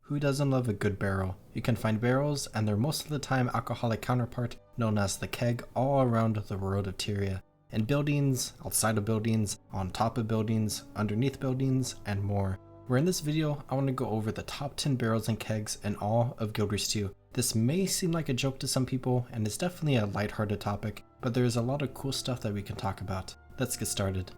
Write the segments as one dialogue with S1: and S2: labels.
S1: who doesn't love a good barrel? You can find barrels and their most of the time alcoholic counterpart known as the keg all around the world of Tyria. In buildings, outside of buildings, on top of buildings, underneath buildings, and more. Where in this video, I want to go over the top 10 barrels and kegs in all of Guild Wars 2. This may seem like a joke to some people, and it's definitely a lighthearted topic, but there is a lot of cool stuff that we can talk about. Let's get started.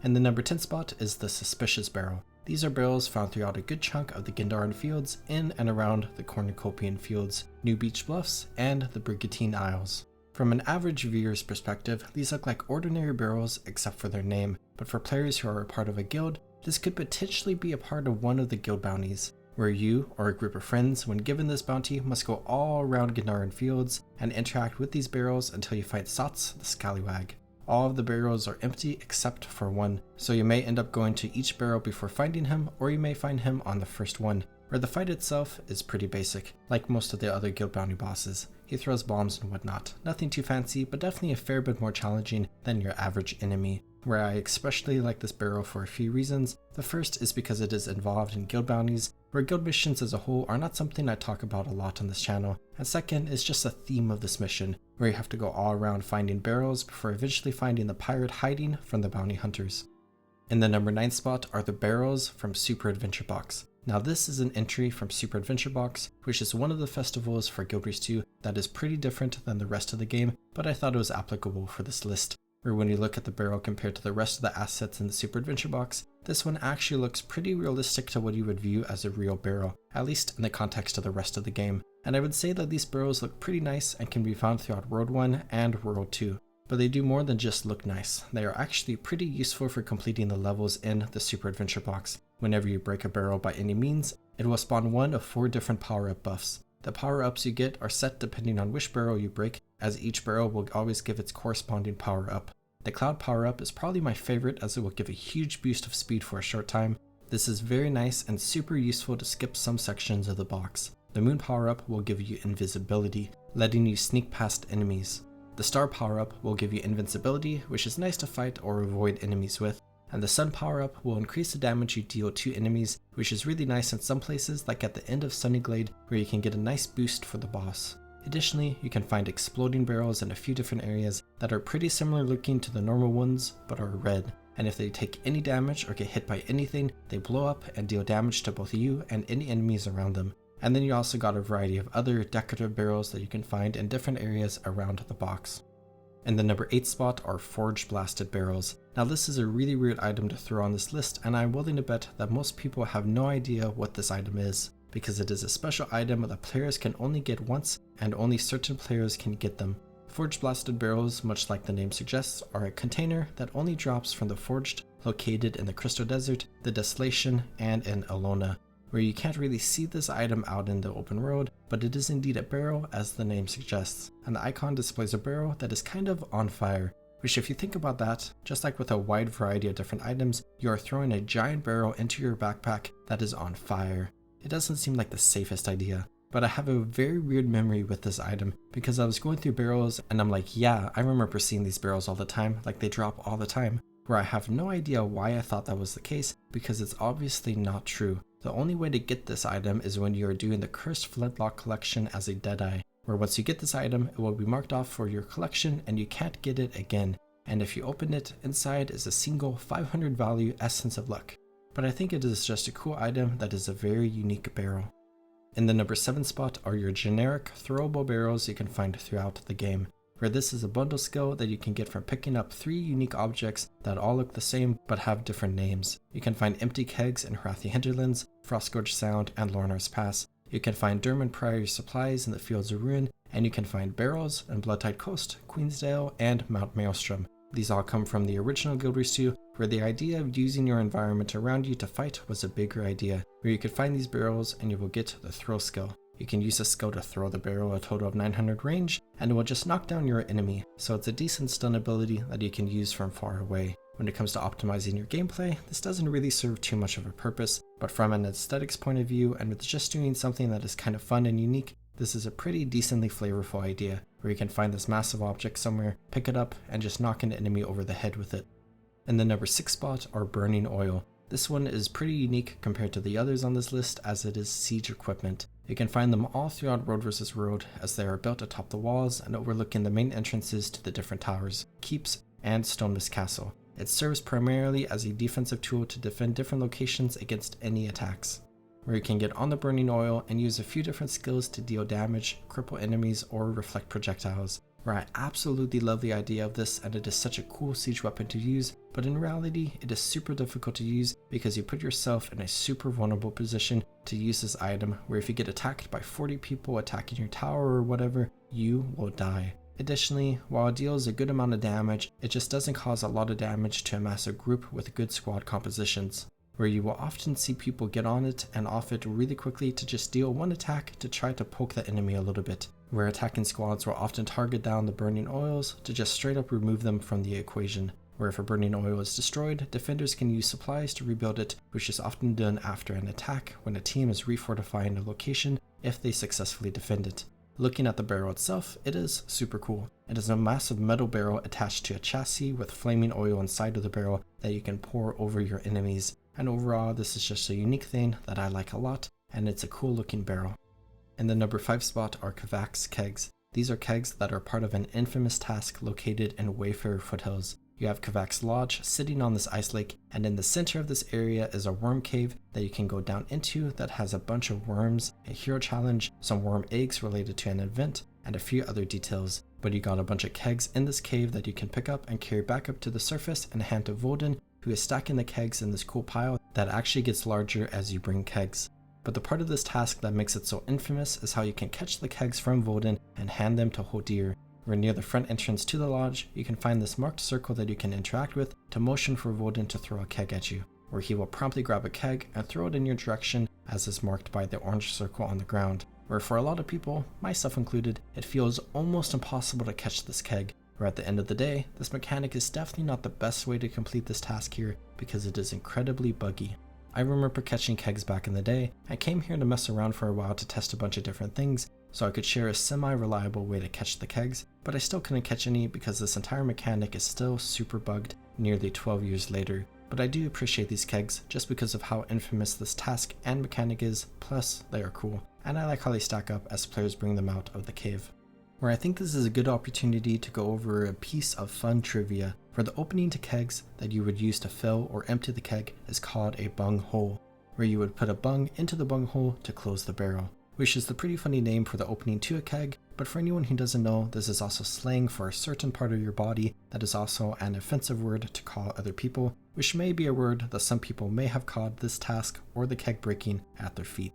S1: And the number 10 spot is the Suspicious Barrel. These are barrels found throughout a good chunk of the Gendaran fields in and around the Cornucopian fields, New Beach Bluffs, and the Brigantine Isles. From an average viewer's perspective, these look like ordinary barrels except for their name, but for players who are a part of a guild, this could potentially be a part of one of the guild bounties, where you or a group of friends, when given this bounty, must go all around Gendaran fields and interact with these barrels until you fight Sots the Scallywag. All of the barrels are empty except for one, so you may end up going to each barrel before finding him, or you may find him on the first one, where the fight itself is pretty basic, like most of the other guild bounty bosses. He throws bombs and whatnot. Nothing too fancy, but definitely a fair bit more challenging than your average enemy. Where I especially like this barrel for a few reasons. The first is because it is involved in guild bounties, where guild missions as a whole are not something I talk about a lot on this channel. And second is just a theme of this mission, where you have to go all around finding barrels before eventually finding the pirate hiding from the bounty hunters. In the number 9 spot are the barrels from Super Adventure Box. Now this is an entry from Super Adventure Box, which is one of the festivals for Guild Wars 2 that is pretty different than the rest of the game, but I thought it was applicable for this list. Where when you look at the barrel compared to the rest of the assets in the Super Adventure Box, this one actually looks pretty realistic to what you would view as a real barrel, at least in the context of the rest of the game. And I would say that these barrels look pretty nice and can be found throughout World 1 and World 2. But they do more than just look nice. They are actually pretty useful for completing the levels in the Super Adventure Box. Whenever you break a barrel by any means, it will spawn one of 4 different power-up buffs. The power-ups you get are set depending on which barrel you break, as each barrel will always give its corresponding power-up. The Cloud power-up is probably my favorite as it will give a huge boost of speed for a short time. This is very nice and super useful to skip some sections of the box. The Moon power-up will give you invisibility, letting you sneak past enemies. The Star power-up will give you invincibility, which is nice to fight or avoid enemies with. And the Sun power-up will increase the damage you deal to enemies, which is really nice in some places like at the end of Sunnyglade, where you can get a nice boost for the boss. Additionally, you can find exploding barrels in a few different areas that are pretty similar looking to the normal ones, but are red. And if they take any damage or get hit by anything, they blow up and deal damage to both you and any enemies around them. And then you also got a variety of other decorative barrels that you can find in different areas around the box. In the number 8 spot are Forgeblasted Barrels. Now this is a really weird item to throw on this list, and I'm willing to bet that most people have no idea what this item is, because it is a special item that players can only get once, and only certain players can get them. Forgeblasted Barrels, much like the name suggests, are a container that only drops from the Forged, located in the Crystal Desert, the Desolation, and in Alona, where you can't really see this item out in the open world, but it is indeed a barrel as the name suggests, and the icon displays a barrel that is kind of on fire, which if you think about that, just like with a wide variety of different items, you are throwing a giant barrel into your backpack that is on fire. It doesn't seem like the safest idea, but I have a very weird memory with this item because I was going through barrels and I'm like, yeah, I remember seeing these barrels all the time, like they drop all the time, where I have no idea why I thought that was the case because it's obviously not true. The only way to get this item is when you are doing the Cursed Flintlock collection as a Deadeye, where once you get this item, it will be marked off for your collection and you can't get it again. And if you open it, inside is a single 500 value Essence of Luck. But I think it is just a cool item that is a very unique barrel. In the number 7 spot are your generic throwable barrels you can find throughout the game, where this is a bundle skill that you can get from picking up 3 unique objects that all look the same but have different names. You can find empty kegs in Hrathi Hinterlands, Frostgorge Sound, and Lornar's Pass. You can find Dermot Priory supplies in the Fields of Ruin, and you can find barrels in Bloodtide Coast, Queensdale, and Mount Maelstrom. These all come from the original Guild Wars 2, where the idea of using your environment around you to fight was a bigger idea, where you could find these barrels and you will get the throw skill. You can use this skill to throw the barrel a total of 900 range, and it will just knock down your enemy, so it's a decent stun ability that you can use from far away. When it comes to optimizing your gameplay, this doesn't really serve too much of a purpose, but from an aesthetics point of view and with just doing something that is kind of fun and unique, this is a pretty decently flavorful idea, where you can find this massive object somewhere, pick it up, and just knock an enemy over the head with it. In the number 6 spot are Burning Oil. This one is pretty unique compared to the others on this list as it is siege equipment. You can find them all throughout Road vs. Road as they are built atop the walls and overlooking the main entrances to the different towers, keeps, and Stoneless Castle. It serves primarily as a defensive tool to defend different locations against any attacks, where you can get on the burning oil and use a few different skills to deal damage, cripple enemies, or reflect projectiles. Where I absolutely love the idea of this, and it is such a cool siege weapon to use, but in reality it is super difficult to use because you put yourself in a super vulnerable position to use this item, where if you get attacked by 40 people attacking your tower or whatever, you will die. Additionally, while it deals a good amount of damage, it just doesn't cause a lot of damage to a massive group with good squad compositions, where you will often see people get on it and off it really quickly to just deal one attack to try to poke the enemy a little bit, where attacking squads will often target down the burning oils to just straight up remove them from the equation, where if a burning oil is destroyed, defenders can use supplies to rebuild it, which is often done after an attack when a team is refortifying a location if they successfully defend it. Looking at the barrel itself, it is super cool. It is a massive metal barrel attached to a chassis with flaming oil inside of the barrel that you can pour over your enemies, and overall this is just a unique thing that I like a lot, and it's a cool looking barrel. In the number 5 spot are Kevach's Kegs. These are kegs that are part of an infamous task located in Wayfarer Foothills. You have Kevach's Lodge sitting on this ice lake, and in the center of this area is a worm cave that you can go down into that has a bunch of worms, a hero challenge, some worm eggs related to an event, and a few other details. But you got a bunch of kegs in this cave that you can pick up and carry back up to the surface and hand to Voden, who is stacking the kegs in this cool pile that actually gets larger as you bring kegs. But the part of this task that makes it so infamous is how you can catch the kegs from Voden and hand them to Hodir, where near the front entrance to the lodge, you can find this marked circle that you can interact with to motion for Voden to throw a keg at you, where he will promptly grab a keg and throw it in your direction as is marked by the orange circle on the ground, where for a lot of people, myself included, it feels almost impossible to catch this keg, where at the end of the day, this mechanic is definitely not the best way to complete this task here because it is incredibly buggy. I remember catching kegs back in the day. I came here to mess around for a while to test a bunch of different things, so I could share a semi-reliable way to catch the kegs, but I still couldn't catch any because this entire mechanic is still super bugged nearly 12 years later. But I do appreciate these kegs just because of how infamous this task and mechanic is, plus they are cool, and I like how they stack up as players bring them out of the cave. Where I think this is a good opportunity to go over a piece of fun trivia, where the opening to kegs that you would use to fill or empty the keg is called a bung hole, where you would put a bung into the bung hole to close the barrel, which is the pretty funny name for the opening to a keg, but for anyone who doesn't know, this is also slang for a certain part of your body that is also an offensive word to call other people, which may be a word that some people may have called this task or the keg breaking at their feet.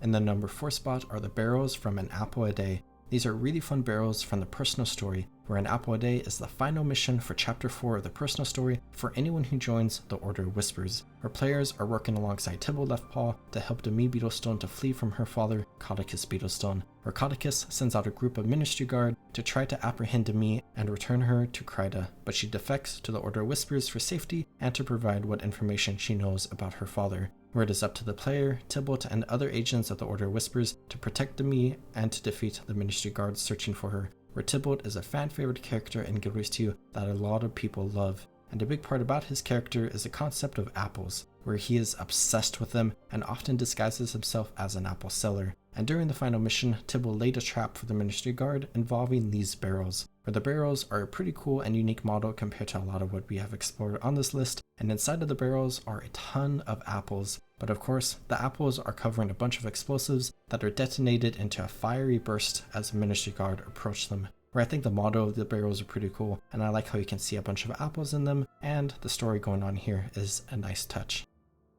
S1: In the number 4 spot are the barrels from An Apple a Day. These are really fun barrels from the personal story, where An Apple a Day is the final mission for chapter 4 of the personal story for anyone who joins the Order of Whispers, where players are working alongside Tybalt Leftpaw to help Demi Beetlestone to flee from her father, Codicus Beetlestone, where Codicus sends out a group of Ministry Guard to try to apprehend Demi and return her to Kryda, but she defects to the Order of Whispers for safety and to provide what information she knows about her father, where it is up to the player, Tybalt, and other agents of the Order of Whispers to protect Demi and to defeat the Ministry Guards searching for her, where Tybalt is a fan-favorite character in Guild Wars 2 that a lot of people love. And a big part about his character is the concept of apples, where he is obsessed with them and often disguises himself as an apple seller. And during the final mission, Tybalt laid a trap for the Ministry Guard involving these barrels, where the barrels are a pretty cool and unique model compared to a lot of what we have explored on this list, and inside of the barrels are a ton of apples. But of course, the apples are covering a bunch of explosives that are detonated into a fiery burst as the Ministry Guard approach them, where I think the model of the barrels are pretty cool, and I like how you can see a bunch of apples in them, and the story going on here is a nice touch.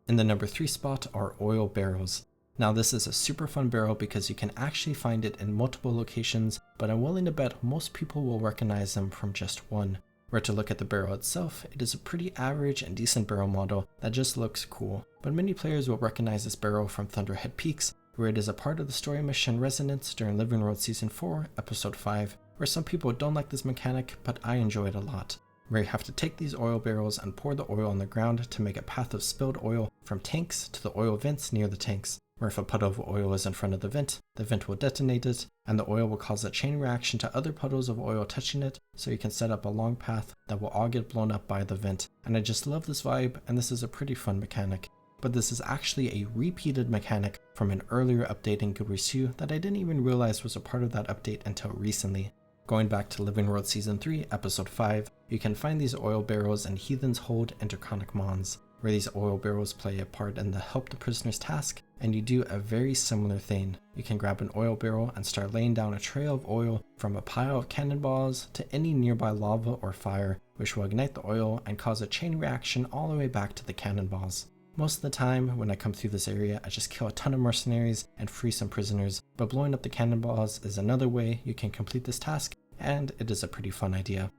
S1: In the number 3 spot are oil barrels. Now this is a super fun barrel because you can actually find it in multiple locations, but I'm willing to bet most people will recognize them from just one. Where to look at the barrel itself, it is a pretty average and decent barrel model that just looks cool, but many players will recognize this barrel from Thunderhead Peaks, where it is a part of the story mission Resonance during Living Road Season 4, Episode 5, where some people don't like this mechanic, but I enjoy it a lot, where you have to take these oil barrels and pour the oil on the ground to make a path of spilled oil from tanks to the oil vents near the tanks, where if a puddle of oil is in front of the vent will detonate it, and the oil will cause a chain reaction to other puddles of oil touching it, so you can set up a long path that will all get blown up by the vent. And I just love this vibe, and this is a pretty fun mechanic. But this is actually a repeated mechanic from an earlier update in Guild Wars 2 that I didn't even realize was a part of that update until recently. Going back to Living World Season 3, Episode 5, you can find these oil barrels in Heathen's Hold and Draconic Mons, where these oil barrels play a part in the Help the Prisoners task, and you do a very similar thing. You can grab an oil barrel and start laying down a trail of oil from a pile of cannonballs to any nearby lava or fire, which will ignite the oil and cause a chain reaction all the way back to the cannonballs. Most of the time, when I come through this area, I just kill a ton of mercenaries and free some prisoners, but blowing up the cannonballs is another way you can complete this task, and it is a pretty fun idea.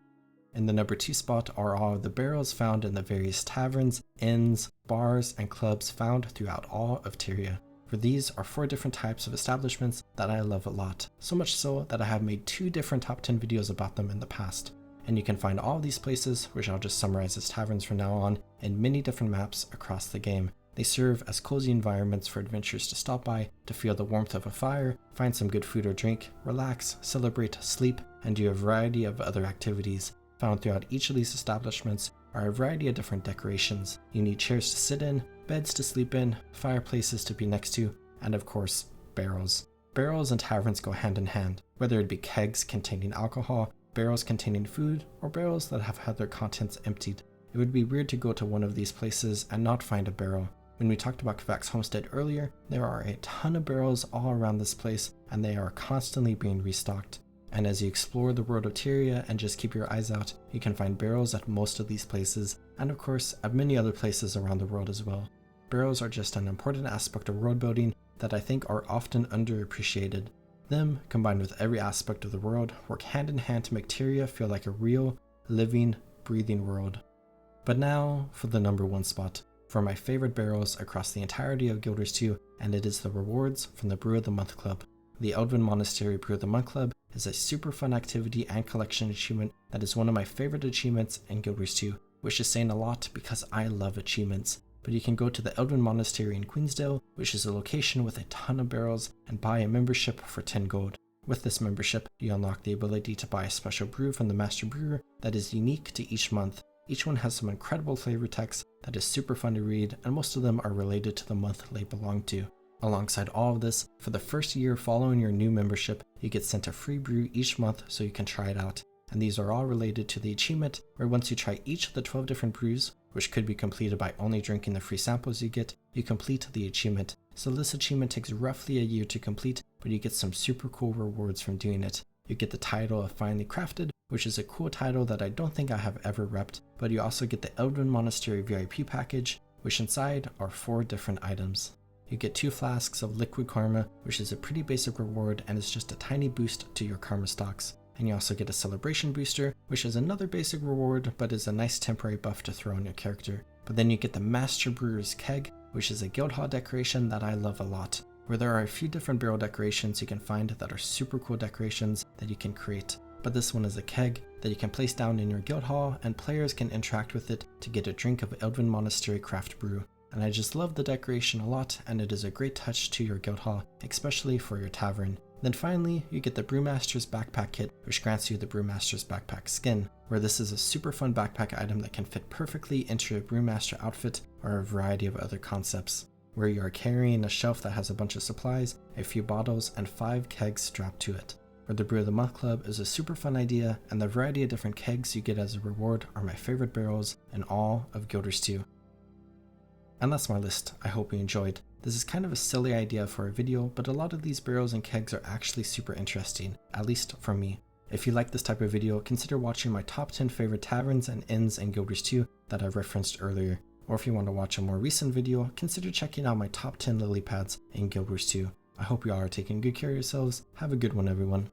S1: In the number 2 spot are all of the barrels found in the various taverns, inns, bars, and clubs found throughout all of Tyria. For these are 4 different types of establishments that I love a lot, so much so that I have made 2 different top 10 videos about them in the past. And you can find all of these places, which I'll just summarize as taverns from now on, in many different maps across the game. They serve as cozy environments for adventurers to stop by, to feel the warmth of a fire, find some good food or drink, relax, celebrate, sleep, and do a variety of other activities. Found throughout each of these establishments are a variety of different decorations. You need chairs to sit in, beds to sleep in, fireplaces to be next to, and of course, barrels. Barrels and taverns go hand in hand, whether it be kegs containing alcohol, barrels containing food, or barrels that have had their contents emptied. It would be weird to go to one of these places and not find a barrel. When we talked about Kevach's homestead earlier, there are a ton of barrels all around this place, and they are constantly being restocked. And as you explore the world of Tyria and just keep your eyes out, you can find barrels at most of these places, and of course at many other places around the world as well. Barrels are just an important aspect of world building that I think are often underappreciated. Them, combined with every aspect of the world, work hand in hand to make Tyria feel like a real, living, breathing world. But now for the number 1 spot, for my favorite barrels across the entirety of Guild Wars 2, and it is the rewards from the Brew of the Month Club. The Elven Monastery Brew of the Month Club is a super fun activity and collection achievement that is one of my favorite achievements in Guild Wars 2, which is saying a lot because I love achievements. But you can go to the Elven Monastery in Queensdale, which is a location with a ton of barrels, and buy a membership for 10 gold. With this membership, you unlock the ability to buy a special brew from the Master Brewer that is unique to each month. Each one has some incredible flavor text that is super fun to read, and most of them are related to the month they belong to. Alongside all of this, for the first year following your new membership, you get sent a free brew each month so you can try it out. And these are all related to the achievement, where once you try each of the 12 different brews, which could be completed by only drinking the free samples you get, you complete the achievement. So this achievement takes roughly a year to complete, but you get some super cool rewards from doing it. You get the title of Finely Crafted, which is a cool title that I don't think I have ever repped, but you also get the Elven Monastery VIP package, which inside are 4 different items. You get 2 flasks of liquid karma, which is a pretty basic reward and is just a tiny boost to your karma stocks. And you also get a celebration booster, which is another basic reward, but is a nice temporary buff to throw on your character. But then you get the Master Brewer's Keg, which is a guild hall decoration that I love a lot, where there are a few different barrel decorations you can find that are super cool decorations that you can create. But this one is a keg that you can place down in your guild hall, and players can interact with it to get a drink of Elven Monastery craft brew. And I just love the decoration a lot, and it is a great touch to your guild hall, especially for your tavern. Then finally, you get the Brewmaster's Backpack Kit, which grants you the Brewmaster's Backpack Skin, where this is a super fun backpack item that can fit perfectly into a Brewmaster outfit or a variety of other concepts, where you are carrying a shelf that has a bunch of supplies, a few bottles, and 5 kegs strapped to it. Where the Brew of the Month Club is a super fun idea, and the variety of different kegs you get as a reward are my favorite barrels in all of Guild Wars 2. And that's my list. I hope you enjoyed. This is kind of a silly idea for a video, but a lot of these barrels and kegs are actually super interesting, at least for me. If you like this type of video, consider watching my top 10 favorite taverns and inns in Guild Wars 2 that I referenced earlier. Or if you want to watch a more recent video, consider checking out my top 10 lily pads in Guild Wars 2. I hope you all are taking good care of yourselves. Have a good one, everyone.